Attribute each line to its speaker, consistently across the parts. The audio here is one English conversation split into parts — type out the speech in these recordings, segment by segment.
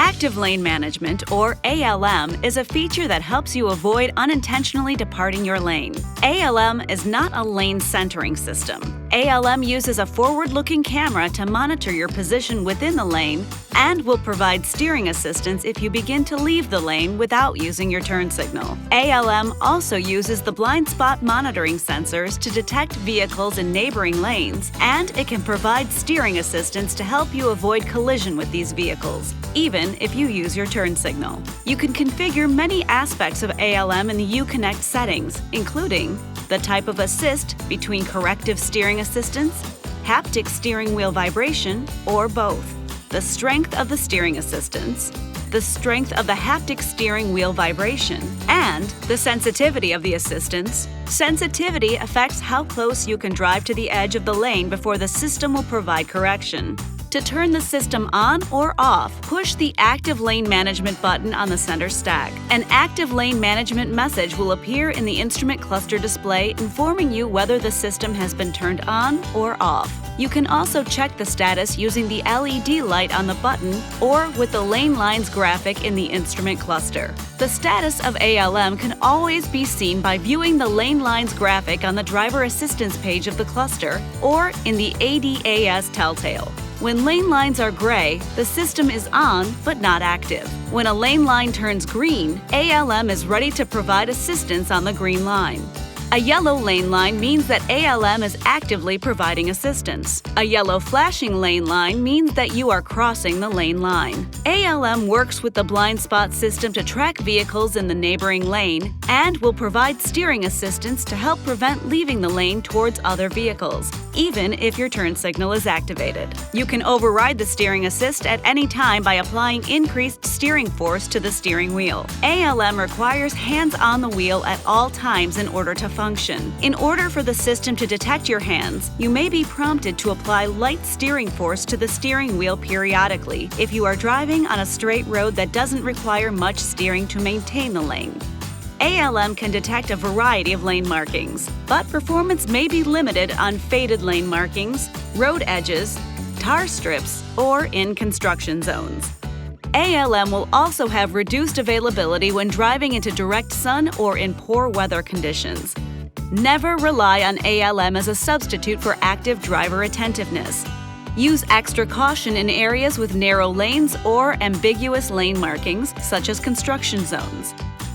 Speaker 1: Active Lane Management, or ALM, is a feature that helps you avoid unintentionally departing your lane. ALM is not a lane centering system. ALM uses a forward-looking camera to monitor your position within the lane and will provide steering assistance if you begin to leave the lane without using your turn signal. ALM also uses the blind spot monitoring sensors to detect vehicles in neighboring lanes, and it can provide steering assistance to help you avoid collision with these vehicles, even if you use your turn signal. You can configure many aspects of ALM in the Uconnect settings, including the type of assist between corrective steering assistance, haptic steering wheel vibration, or both, the strength of the steering assistance, the strength of the haptic steering wheel vibration, and the sensitivity of the assistance. Sensitivity affects how close you can drive to the edge of the lane before the system will provide correction. To turn the system on or off, push the Active Lane Management button on the center stack. An Active Lane Management message will appear in the instrument cluster display informing you whether the system has been turned on or off. You can also check the status using the LED light on the button or with the lane lines graphic in the instrument cluster. The status of ALM can always be seen by viewing the lane lines graphic on the driver assistance page of the cluster or in the ADAS telltale. When lane lines are gray, the system is on but not active. When a lane line turns green, ALM is ready to provide assistance on the green line. A yellow lane line means that ALM is actively providing assistance. A yellow flashing lane line means that you are crossing the lane line. ALM works with the blind spot system to track vehicles in the neighboring lane and will provide steering assistance to help prevent leaving the lane towards other vehicles, even if your turn signal is activated. You can override the steering assist at any time by applying increased steering force to the steering wheel. ALM requires hands on the wheel at all times in order to function. In order for the system to detect your hands, you may be prompted to apply light steering force to the steering wheel periodically if you are driving on a straight road that doesn't require much steering to maintain the lane. ALM can detect a variety of lane markings, but performance may be limited on faded lane markings, road edges, tar strips, or in construction zones. ALM will also have reduced availability when driving into direct sun or in poor weather conditions. Never rely on ALM as a substitute for active driver attentiveness. Use extra caution in areas with narrow lanes or ambiguous lane markings, such as construction zones.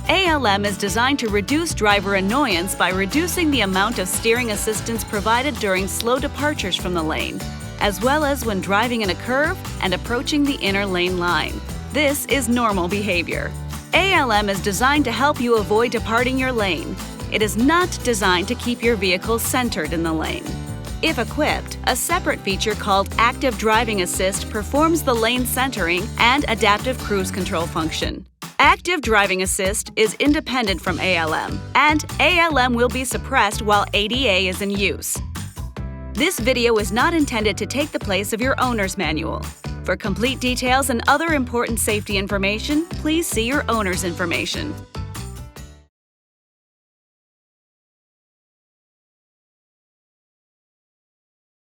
Speaker 1: ALM is designed to reduce driver annoyance by reducing the amount of steering assistance provided during slow departures from the lane, as well as when driving in a curve and approaching the inner lane line. This is normal behavior. ALM is designed to help you avoid departing your lane. It is not designed to keep your vehicle centered in the lane. If equipped, a separate feature called Active Driving Assist performs the lane centering and adaptive cruise control function. Active Driving Assist is independent from ALM, and ALM will be suppressed while ADA is in use. This video is not intended to take the place of your owner's manual. For complete details and other important safety information, please see your owner's information.